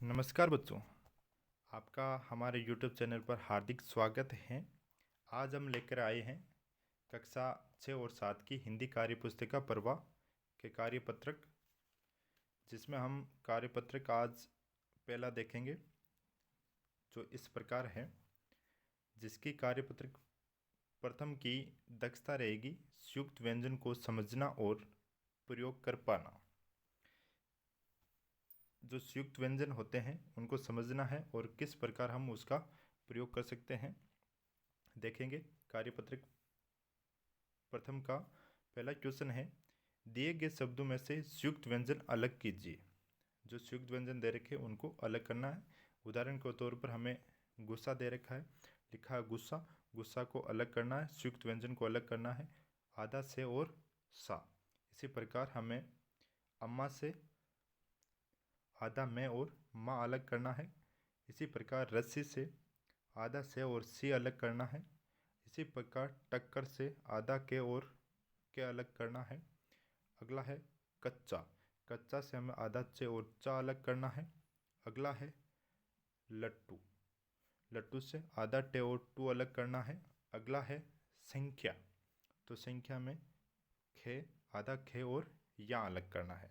नमस्कार बच्चों, आपका हमारे YouTube चैनल पर हार्दिक स्वागत है। आज हम लेकर आए हैं कक्षा 6 और 7 की हिंदी कार्य पुस्तिका पर्वा के कार्यपत्रक, जिसमें हम कार्यपत्रक आज पहला देखेंगे, जो इस प्रकार है। जिसकी कार्यपत्रक प्रथम की दक्षता रहेगी संयुक्त व्यंजन को समझना और प्रयोग कर पाना। जो संयुक्त व्यंजन होते हैं उनको समझना है और किस प्रकार हम उसका प्रयोग कर सकते हैं देखेंगे। कार्यपत्रक प्रथम का पहला क्वेश्चन है, दिए गए शब्दों में से संयुक्त व्यंजन अलग कीजिए। जो संयुक्त व्यंजन दे रखे उनको अलग करना है। उदाहरण के तौर पर हमें गुस्सा दे रखा है, लिखा है गुस्सा। गुस्सा को अलग करना है, संयुक्त व्यंजन को अलग करना है, आधा से और सा। इसी प्रकार हमें अम्मा से आधा में और माँ अलग करना है। इसी प्रकार रस्सी से आधा से और सी अलग करना है। इसी प्रकार टक्कर से आधा के और के अलग करना है। अगला है कच्चा। कच्चा से हमें आधा से और चा अलग करना है। अगला है लट्टू। लट्टू से आधा टे और टू अलग करना है। अगला है संख्या। तो संख्या में खे, आधा खे और या अलग करना है।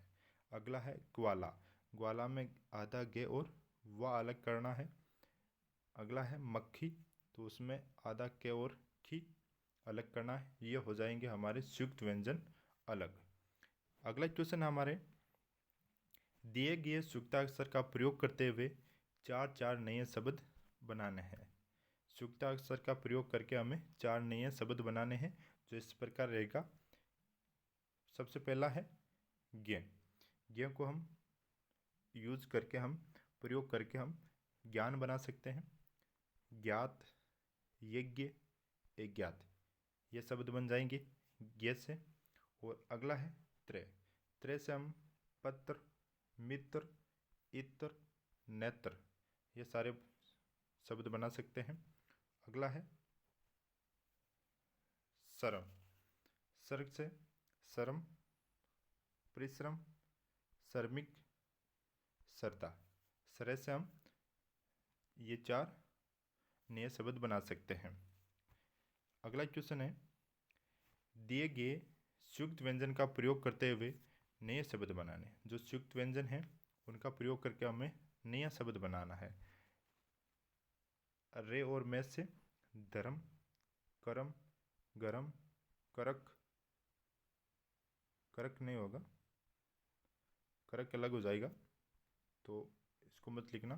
अगला है ग्वाला। ग्वाला में आधा गे और वा अलग करना है। अगला है मक्खी। तो उसमें आधा के और खी अलग करना है। ये हो जाएंगे हमारे संयुक्त व्यंजन अलग। अगला क्वेश्चन हमारे, दिए गए संयुक्ताक्षर का प्रयोग करते हुए चार चार नए शब्द बनाने हैं। संयुक्ताक्षर का प्रयोग करके हमें चार नए शब्द बनाने हैं, जो इस प्रकार रहेगा। सबसे पहला है ज्ञ। ज्ञ को हम यूज करके हम प्रयोग करके हम ज्ञान बना सकते हैं। ज्ञात, यज्ञ, अज्ञात, ये शब्द बन जाएंगे ज्ञ से। और अगला है त्रय। त्रय से हम पत्र, मित्र, इत्र, नेत्र, ये सारे शब्द बना सकते हैं। अगला है शर्म। सर्ग से शर्म, परिश्रम, श्रमिक, श्रद्धा। सरय से हम ये चार नए शब्द बना सकते हैं। अगला क्वेश्चन है, दिए गए संयुक्त व्यंजन का प्रयोग करते हुए नए शब्द बनाने। जो संयुक्त व्यंजन है उनका प्रयोग करके हमें नया शब्द बनाना है। रे और में से धर्म, करम, गरम, करक। करक नहीं होगा, करक अलग हो जाएगा, तो इसको मत लिखना,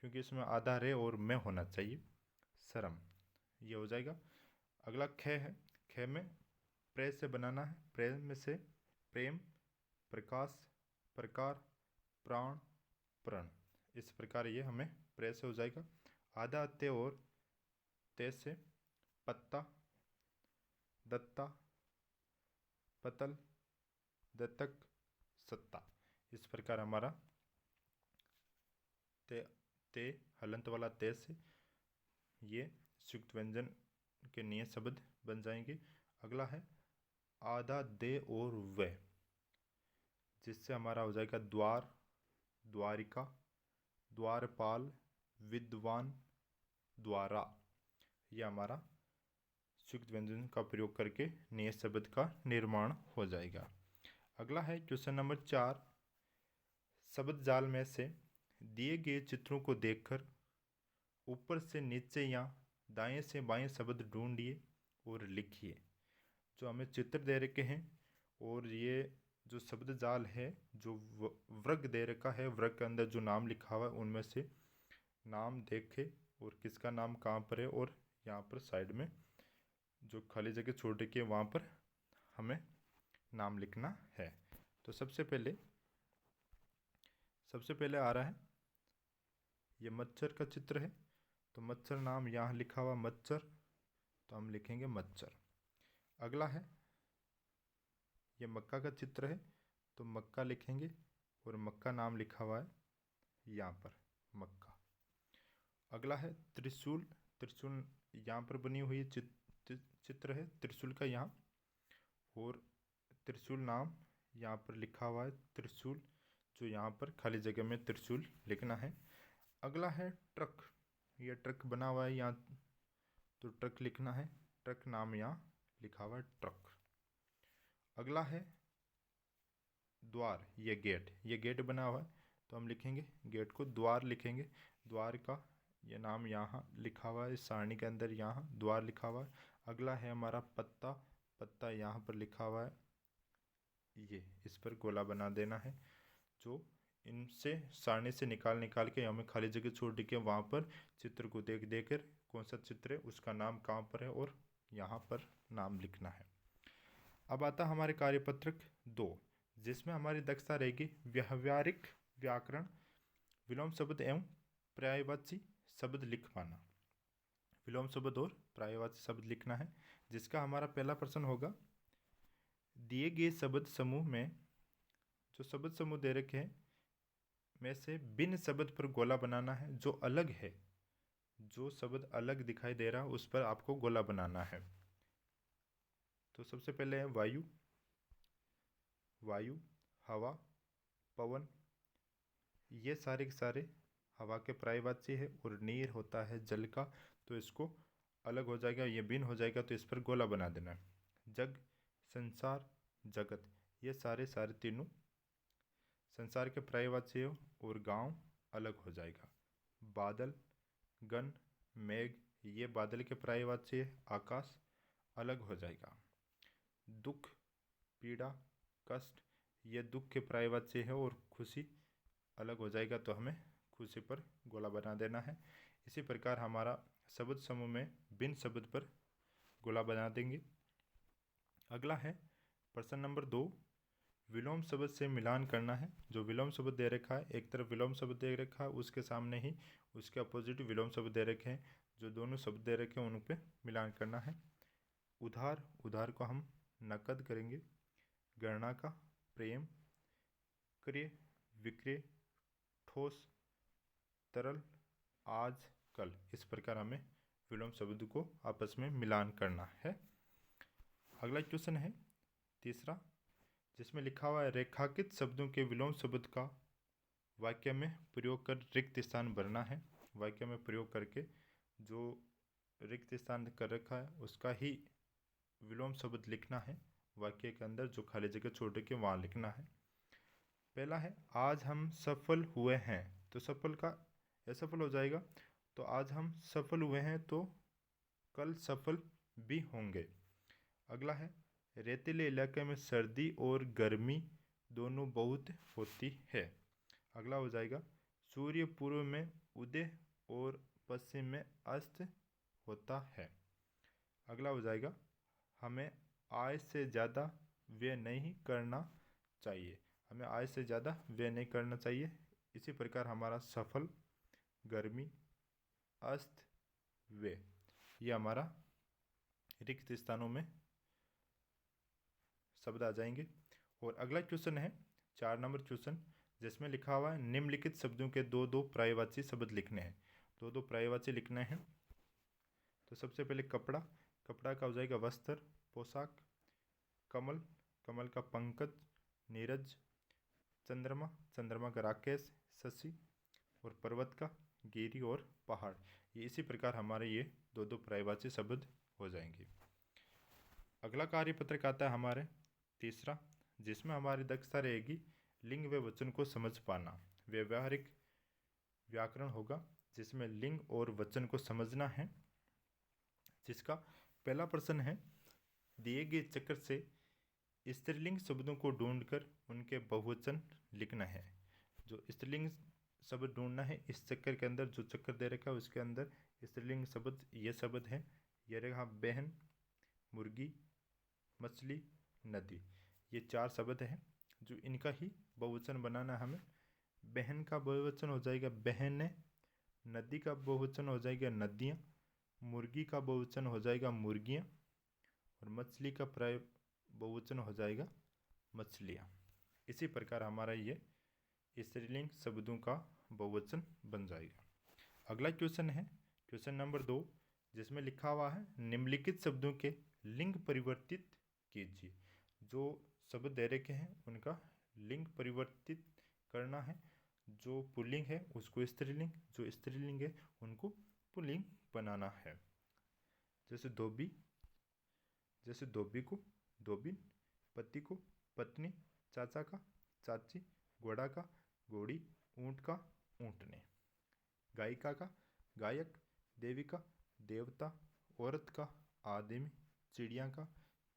क्योंकि इसमें आधा रे और में होना चाहिए। शर्म, ये हो जाएगा। अगला ख है। ख में प्रे से बनाना है। प्रेम में से प्रेम, प्रकाश, प्रकार, प्राण, प्रण। इस प्रकार ये हमें प्रे से हो जाएगा। आधा ते और ते से पत्ता, दत्ता, पतल, दत्तक, सत्ता। इस प्रकार हमारा ते ते हलंत वाला ते से ये संयुक्त व्यंजन के नए शब्द बन जाएंगे। अगला है आधा दे और व, जिससे हमारा हो जाएगा द्वार, द्वारिका, द्वारपाल, विद्वान, द्वारा। यह हमारा संयुक्त व्यंजन का प्रयोग करके नए शब्द का निर्माण हो जाएगा। अगला है क्वेश्चन नंबर 4, शब्द जाल में से दिए गए चित्रों को देखकर ऊपर से नीचे या दाएं से बाएं शब्द ढूंढिए और लिखिए। जो हमें चित्र दे रखे हैं और ये जो शब्द जाल है, जो वर्ग दे रखा है, वर्ग के अंदर जो नाम लिखा हुआ है उनमें से नाम देखे और किसका नाम कहाँ पर है, और यहाँ पर साइड में जो खाली जगह छोड़ रखी है वहाँ पर हमें नाम लिखना है। तो सबसे पहले आ रहा है, ये मच्छर का चित्र है, तो मच्छर नाम यहाँ लिखा हुआ मच्छर, तो हम लिखेंगे मच्छर। अगला है ये मक्का का चित्र है, तो मक्का लिखेंगे और मक्का नाम लिखा हुआ है यहाँ पर मक्का। अगला है त्रिशूल। त्रिशूल यहाँ पर बनी हुई चित्र है त्रिशूल का यहाँ, और त्रिशूल नाम यहाँ पर लिखा हुआ है त्रिशूल, जो यहाँ पर खाली जगह में त्रिशूल लिखना है। अगला है ट्रक। ये ट्रक बना हुआ है यहाँ, तो ट्रक लिखना है। ट्रक नाम यहाँ लिखा हुआ है ट्रक। अगला है द्वार। ये गेट बना हुआ है, तो हम लिखेंगे गेट को द्वार लिखेंगे। द्वार का ये नाम यहाँ लिखा हुआ है, सारणी के अंदर यहाँ द्वार लिखा हुआ है। अगला है हमारा पत्ता। पत्ता यहाँ पर लिखा हुआ है, ये इस पर गोला बना देना है। जो इनसे सारणी से निकाल के हमें खाली जगह छोड़ के वहाँ पर चित्र को देख कर कौन सा चित्र है, उसका नाम कहाँ पर है और यहाँ पर नाम लिखना है। अब आता हमारे कार्यपत्रक 2, जिसमें हमारी दक्षता रहेगी व्यावहारिक व्याकरण, विलोम शब्द एवं पर्यायवाची शब्द लिख पाना। विलोम शब्द और पर्यायवाची शब्द लिखना है, जिसका हमारा पहला प्रश्न होगा, दिए गए शब्द समूह में जो शब्द समूह दे रखे हैं में से भिन्न शब्द पर गोला बनाना है। जो अलग है, जो शब्द अलग दिखाई दे रहा है उस पर आपको गोला बनाना है। तो सबसे पहले है वायु। वायु, हवा, पवन, ये सारे के सारे हवा के पर्यायवाची है। और नीर होता है जल का, तो इसको अलग हो जाएगा, ये भिन्न हो जाएगा, तो इस पर गोला बना देना है। जग, संसार, जगत, ये सारे तीनों संसार के पर्यायवाची हो और गांव अलग हो जाएगा। बादल, गण, मेघ, ये बादल के पर्यायवाची है। आकाश अलग हो जाएगा। दुख, पीड़ा, कष्ट, ये दुख के पर्यायवाची है। और खुशी अलग हो जाएगा, तो हमें खुशी पर गोला बना देना है। इसी प्रकार हमारा शब्द समूह में भिन्न शब्द पर गोला बना देंगे। अगला है प्रश्न नंबर 2, विलोम शब्द से मिलान करना है। जो विलोम शब्द दे रखा है, एक तरफ विलोम शब्द दे रखा है, उसके सामने ही उसके अपोजिट विलोम शब्द दे रखे हैं। जो दोनों शब्द दे रखे हैं उन पर मिलान करना है। उधार, उधार को हम नकद करेंगे। गणना का, प्रेम, क्रय विक्रय, ठोस, तरल, आज, कल, इस प्रकार हमें विलोम शब्द को आपस में मिलान करना है। अगला क्वेश्चन है तीसरा, जिसमें लिखा हुआ है रेखांकित शब्दों के विलोम शब्द का वाक्य में प्रयोग कर रिक्त स्थान भरना है। वाक्य में प्रयोग करके जो रिक्त स्थान कर रखा है उसका ही विलोम शब्द लिखना है। वाक्य के अंदर जो खाली जगह छोड़ के वहाँ लिखना है। पहला है आज हम सफल हुए हैं, तो सफल का असफल हो जाएगा। तो आज हम सफल हुए हैं, तो कल सफल भी होंगे। अगला है रेतीले इलाके में सर्दी और गर्मी दोनों बहुत होती है। अगला हो जाएगा सूर्य पूर्व में उदय और पश्चिम में अस्त होता है। अगला हो जाएगा हमें आय से ज़्यादा व्यय नहीं करना चाहिए। हमें आय से ज़्यादा व्यय नहीं करना चाहिए। इसी प्रकार हमारा सफल, गर्मी, अस्त, व्यय, ये हमारा रिक्त स्थानों में शब्द आ जाएंगे। और अगला क्वेश्चन है 4 नंबर क्वेश्चन, जिसमें लिखा हुआ है निम्नलिखित शब्दों के दो पर्यायवाची शब्द लिखने हैं। दो पर्यायवाची लिखने हैं। तो सबसे पहले कपड़ा, कपड़ा का हो जाएगा वस्त्र, पोशाक। कमल, कमल का पंकज, नीरज। चंद्रमा, चंद्रमा का राकेश, शशि। और पर्वत का गिरी और पहाड़। ये इसी प्रकार हमारे ये दो पर्यायवाची शब्द हो जाएंगे। अगला कार्यपत्रक आता है हमारे तीसरा, जिसमें हमारी दक्षता रहेगी लिंग व वचन को समझ पाना। व्यवहारिक व्याकरण होगा, जिसमें लिंग और वचन को समझना है। जिसका पहला प्रश्न है दिए गए चक्र से स्त्रीलिंग शब्दों को ढूंढकर उनके बहुवचन लिखना है। जो स्त्रीलिंग शब्द ढूंढना है, इस चक्कर के अंदर जो चक्कर दे रखा है उसके अंदर स्त्रीलिंग शब्द ये शब्द हैं। ये रहा बहन, मुर्गी, मछली, नदी, ये 4 शब्द हैं। जो इनका ही बहुवचन बनाना है हमें। बहन का बहुवचन हो जाएगा बहनें, नदी का बहुवचन हो जाएगा नदियाँ, मुर्गी का बहुवचन हो जाएगा मुर्गियाँ, और मछली का प्राय बहुवचन हो जाएगा मछलियाँ। इसी प्रकार हमारा ये स्त्रीलिंग शब्दों का बहुवचन बन जाएगा। अगला क्वेश्चन है क्वेश्चन नंबर 2, जिसमें लिखा हुआ है निम्नलिखित शब्दों के लिंग परिवर्तित कीजिए। जो शब्द दे रखे हैं उनका लिंग परिवर्तित करना है। जो पुल्लिंग है उसको स्त्रीलिंग, जो स्त्रीलिंग है उनको पुल्लिंग बनाना है। जैसे धोबी, जैसे धोबी को धोबिन, पति को पत्नी, चाचा का चाची, घोड़ा का घोड़ी, ऊँट का ऊँटने, गायिका का गायक, देविका देवता, औरत का आदमी, चिड़िया का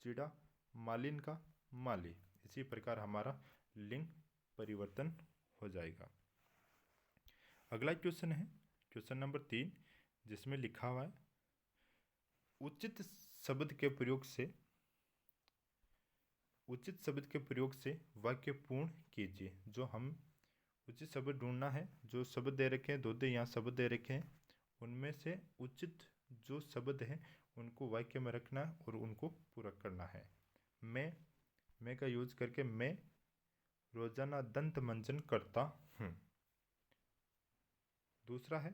चिड़ा, मालिन का माली। इसी प्रकार हमारा लिंग परिवर्तन हो जाएगा। अगला क्वेश्चन है क्वेश्चन नंबर 3, जिसमें लिखा हुआ है उचित शब्द के प्रयोग से वाक्य पूर्ण कीजिए। जो हम उचित शब्द ढूंढना है, जो शब्द दे रखे हैं, दो यहाँ शब्द दे रखे हैं, उनमें से उचित जो शब्द हैं उनको वाक्य में रखना है और उनको पूरा करना है। मैं का यूज करके मैं रोजाना दंत मंजन करता हूँ। दूसरा है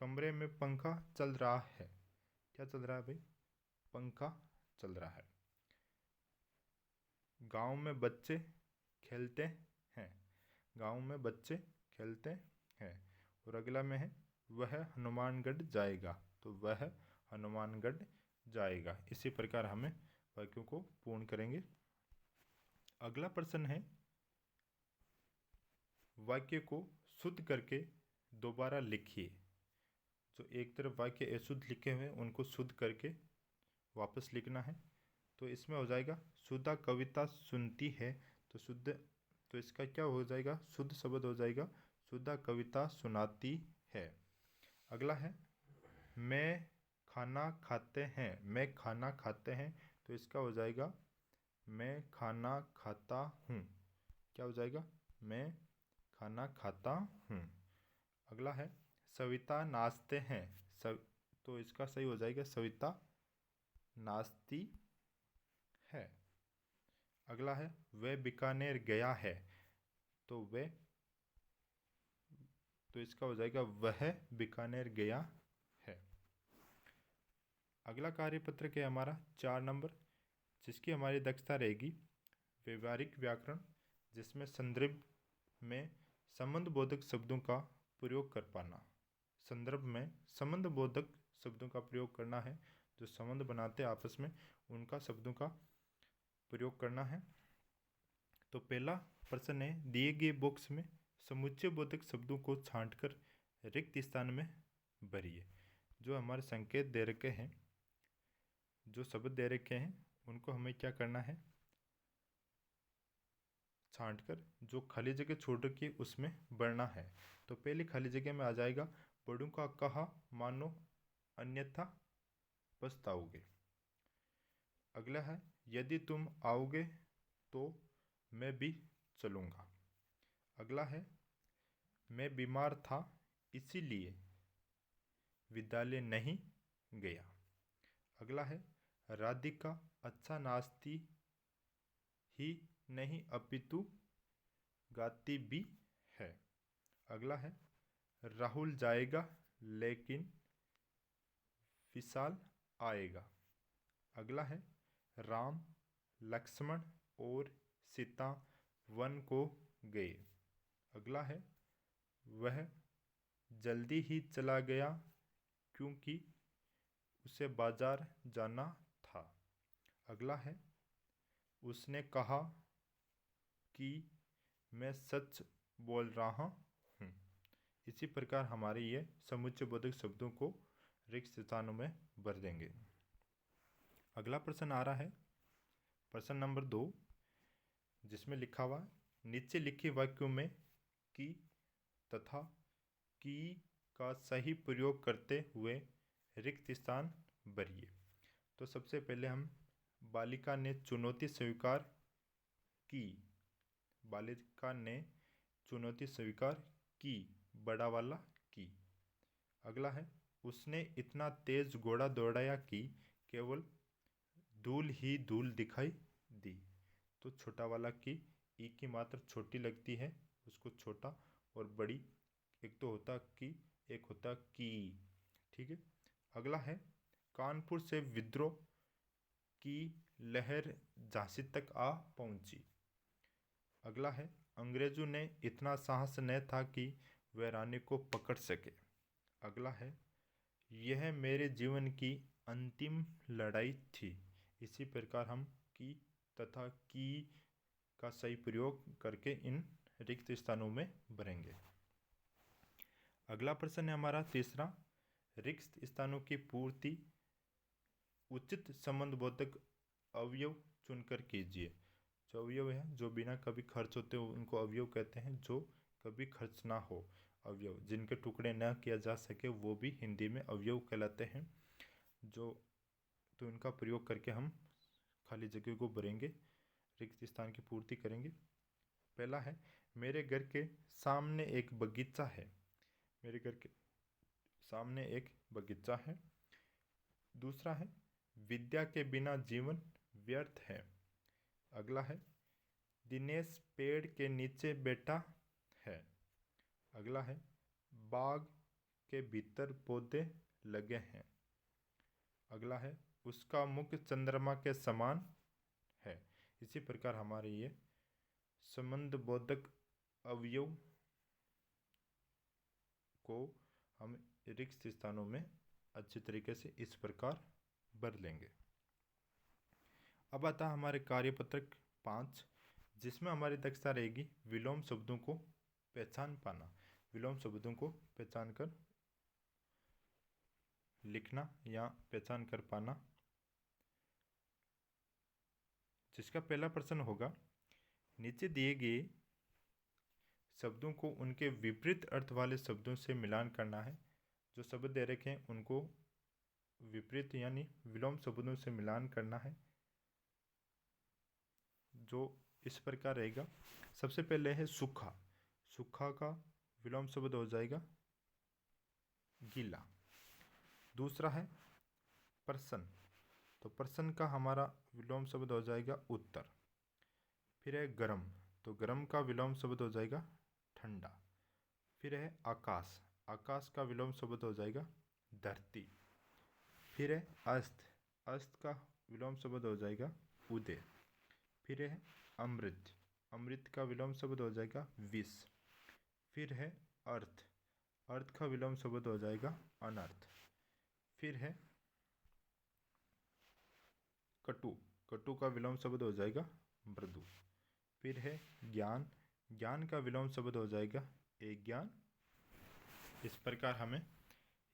कमरे में पंखा चल रहा है। क्या चल रहा है भाई? पंखा चल रहा है। गांव में बच्चे खेलते हैं। गांव में बच्चे खेलते हैं। और अगला में है वह हनुमानगढ़ जाएगा, तो वह हनुमानगढ़ जाएगा। इसी प्रकार हमें वाक्यों को पूर्ण करेंगे। अगला प्रश्न है वाक्य को शुद्ध करके दोबारा लिखिए। जो एक तरफ वाक्य अशुद्ध लिखे हुए उनको शुद्ध करके वापस लिखना है। तो इसमें हो जाएगा सुधा कविता सुनती है, तो शुद्ध, तो इसका क्या हो जाएगा? शुद्ध शब्द हो जाएगा सुधा कविता सुनाती है। अगला है मैं खाना खाते हैं। मैं खाना खाते हैं, तो इसका हो जाएगा मैं खाना खाता हूँ। क्या हो जाएगा? मैं खाना खाता हूँ। अगला है सविता नाचते हैं। तो इसका सही हो जाएगा सविता नाचती है। अगला है वह बीकानेर गया है, तो इसका हो जाएगा वह बीकानेर गया है। अगला कार्यपत्र है हमारा 4 नंबर, जिसकी हमारी दक्षता रहेगी व्यवहारिक व्याकरण, जिसमें संदर्भ में संबंध बोधक शब्दों का प्रयोग कर पाना। संदर्भ में संबंध बोधक शब्दों का प्रयोग करना है। जो संबंध बनाते हैं आपस में उनका शब्दों का प्रयोग करना है। तो पहला प्रश्न है दिए गए बॉक्स में समुच्चय बोधक शब्दों को छांटकर रिक्त स्थान में भरिए। जो हमारे संकेत दे रखे हैं, जो शब्द दे रखे हैं, उनको हमें क्या करना है? छांटकर जो खाली जगह छोड़ रखी है उसमें भरना है। तो पहली खाली जगह में आ जाएगा बड़ों का कहा मानो अन्यथा पछताओगे। अगला है यदि तुम आओगे तो मैं भी चलूँगा। अगला है मैं बीमार था इसीलिए विद्यालय नहीं गया। अगला है राधिका अच्छा नाचती ही नहीं अपितु गाती भी है। अगला है राहुल जाएगा लेकिन विशाल आएगा। अगला है राम लक्ष्मण और सीता वन को गए। अगला है वह जल्दी ही चला गया क्योंकि उसे बाजार जाना था। अगला है उसने कहा कि मैं सच बोल रहा हूँ। इसी प्रकार हमारे ये समुच्चय बोधक शब्दों को रिक्त स्थानों में भर देंगे। अगला प्रश्न आ रहा है प्रश्न नंबर 2, जिसमें लिखा हुआ नीचे लिखे वाक्यों में की तथा की का सही प्रयोग करते हुए रिक्त स्थान भरिए। तो सबसे पहले हम बालिका ने चुनौती स्वीकार की। बालिका ने चुनौती स्वीकार की, बड़ा वाला की। अगला है उसने इतना तेज घोड़ा दौड़ाया कि केवल धूल ही धूल दिखाई दी। तो छोटा वाला की, ई की मात्रा छोटी लगती है उसको छोटा, और बड़ी एक तो होता की, एक होता की। ठीक है। अगला है कानपुर से विद्रोह की लहर झांसी तक आ पहुंची। अगला है अंग्रेजों ने इतना साहस न था कि वह रानी को पकड़ सके। अगला है, यह मेरे जीवन की अंतिम लड़ाई थी। इसी प्रकार हम की तथा की का सही प्रयोग करके इन रिक्त स्थानों में भरेंगे। अगला प्रश्न है हमारा तीसरा, रिक्त स्थानों की पूर्ति उचित संबंधबोधक अवयव चुनकर कीजिए। जो अवयव है जो बिना कभी खर्च होते हो उनको अवयव कहते हैं, जो कभी खर्च ना हो अवयव, जिनके टुकड़े न किया जा सके वो भी हिंदी में अवयव कहलाते हैं। जो तो इनका प्रयोग करके हम खाली जगह को भरेंगे, रिक्त स्थान की पूर्ति करेंगे। पहला है, मेरे घर के सामने एक बगीचा है। मेरे घर के सामने एक बगीचा है। दूसरा है, विद्या के बिना जीवन व्यर्थ है। अगला है, दिनेश पेड़ के नीचे बैठा है। अगला है, बाग के भीतर पौधे लगे हैं। अगला है, उसका मुख चंद्रमा के समान है। इसी प्रकार हमारे ये संबंधबोधक अवयव को हम रिक्त स्थानों में अच्छी तरीके से इस प्रकार भर लेंगे। अब आता है हमारे कार्यपत्रक 5, जिसमें हमारी दक्षता रहेगी विलोम शब्दों को पहचान पाना। विलोम शब्दों को पहचान कर लिखना या पहचान कर पाना। जिसका पहला प्रश्न होगा, नीचे दिए गए शब्दों को उनके विपरीत अर्थ वाले शब्दों से मिलान करना है। जो शब्द दे रखे हैं उनको विपरीत यानी विलोम शब्दों से मिलान करना है, जो इस प्रकार रहेगा। सबसे पहले है सूखा। सूखा का विलोम शब्द हो जाएगा गीला। दूसरा है प्रसन्न, तो प्रसन्न का हमारा विलोम शब्द हो जाएगा उत्तर। फिर है गर्म, तो गर्म का विलोम शब्द हो जाएगा ठंडा। फिर है आकाश, आकाश का विलोम शब्द हो जाएगा धरती। फिर है अस्त, अस्त का विलोम शब्द हो जाएगा उदय। फिर है अमृत, अमृत का विलोम शब्द हो जाएगा विष। फिर है अर्थ, अर्थ का विलोम शब्द हो जाएगा अनर्थ। फिर है कटु, कटु का विलोम शब्द हो जाएगा मृदु। फिर है ज्ञान, ज्ञान का विलोम शब्द हो जाएगा अज्ञान। इस प्रकार हमें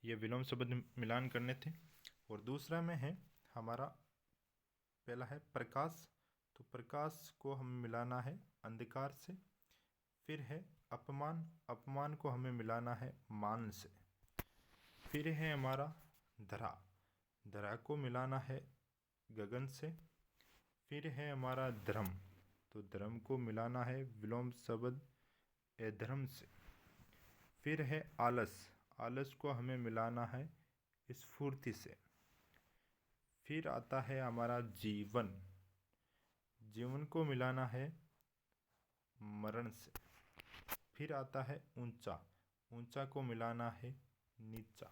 ये विलोम शब्द मिलान करने थे। और दूसरा में है हमारा पहला है प्रकाश, तो प्रकाश को हमें मिलाना है अंधकार से। फिर है अपमान, अपमान को हमें मिलाना है मान से। फिर है हमारा धरा, धरा को मिलाना है गगन से। फिर है हमारा धर्म, तो धर्म को मिलाना है विलोम शब्द अधर्म से। फिर है आलस, आलस को हमें मिलाना है स्फूर्ति से। फिर आता है हमारा जीवन, जीवन को मिलाना है मरण से। फिर आता है ऊंचा, ऊंचा को मिलाना है नीचा।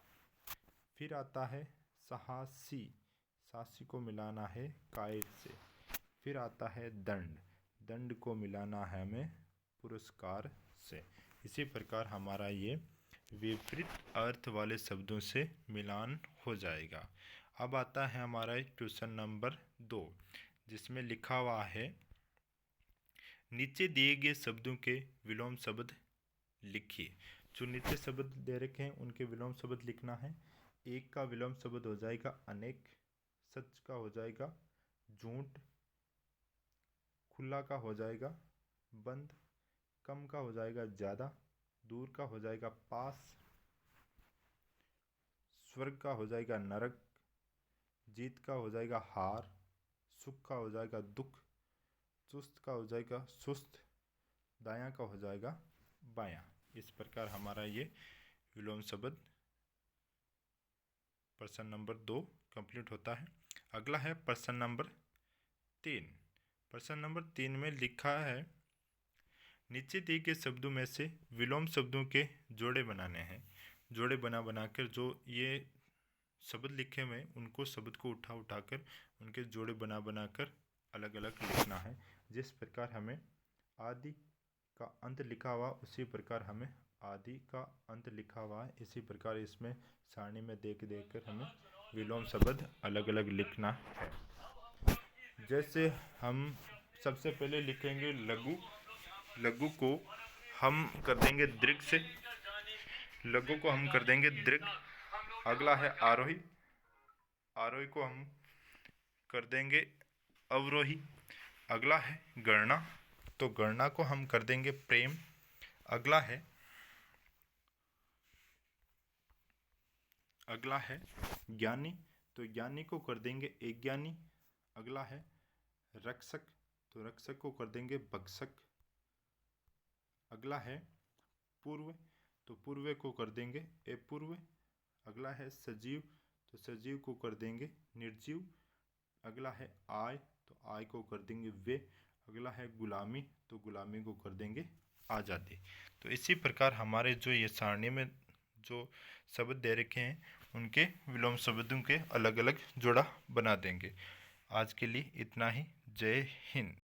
फिर आता है साहसी, साहसी को मिलाना है कायर से। फिर आता है दंड, दंड को मिलाना है हमें पुरस्कार से। इसी प्रकार हमारा ये विपरीत अर्थ वाले शब्दों से मिलान हो जाएगा। अब आता है हमारा क्वेश्चन नंबर 2, जिसमें लिखा हुआ है, नीचे दिए गए शब्दों के विलोम शब्द लिखिए। जो नीचे शब्द दे रखे हैं उनके विलोम शब्द लिखना है। एक का विलोम शब्द हो जाएगा अनेक। सच का हो जाएगा झूठ। खुला का हो जाएगा बंद। कम का हो जाएगा ज़्यादा। दूर का हो जाएगा पास। स्वर्ग का हो जाएगा नरक। जीत का हो जाएगा हार। सुख का हो जाएगा दुख। चुस्त का हो जाएगा सुस्त। दायां का हो जाएगा बायां। इस प्रकार हमारा ये विलोम शब्द प्रश्न नंबर 2 कंप्लीट होता है। अगला है प्रश्न नंबर 3। प्रश्न नंबर 3 में लिखा है, नीचे दिए गए शब्दों में से विलोम शब्दों के जोड़े बनाने हैं। जोड़े बनाकर जो ये शब्द लिखे हुए उनको शब्द को उठाकर उनके जोड़े बनाकर अलग अलग लिखना है। जिस प्रकार हमें आदि का अंत लिखा हुआ उसी प्रकार हमें आदि का अंत लिखा हुआ है, इसी प्रकार इसमें सारणी में देख कर हमें विलोम शब्द अलग अलग लिखना है। जैसे हम सबसे पहले लिखेंगे लघु। लघु को हम कर देंगे दीर्घ से, लघु को हम कर देंगे दीर्घ। अगला है आरोही। आरोही को हम कर देंगे अवरोही। अगला है गणना, तो गणना को हम कर देंगे प्रेम। अगला है ज्ञानी, तो ज्ञानी को कर देंगे एक ज्ञानी। अगला है रक्षक, तो रक्षक को कर देंगे भक्षक। अगला है पूर्व, तो पूर्व को कर देंगे अपूर्व। अगला है सजीव, तो सजीव को कर देंगे निर्जीव। अगला है आय, तो आय को कर देंगे वे। अगला है गुलामी, तो गुलामी को कर देंगे आज़ादी। तो इसी प्रकार हमारे जो ये सारणी में जो शब्द दे रखे हैं उनके विलोम शब्दों के अलग अलग जोड़ा बना देंगे। आज के लिए इतना ही। जय हिंद।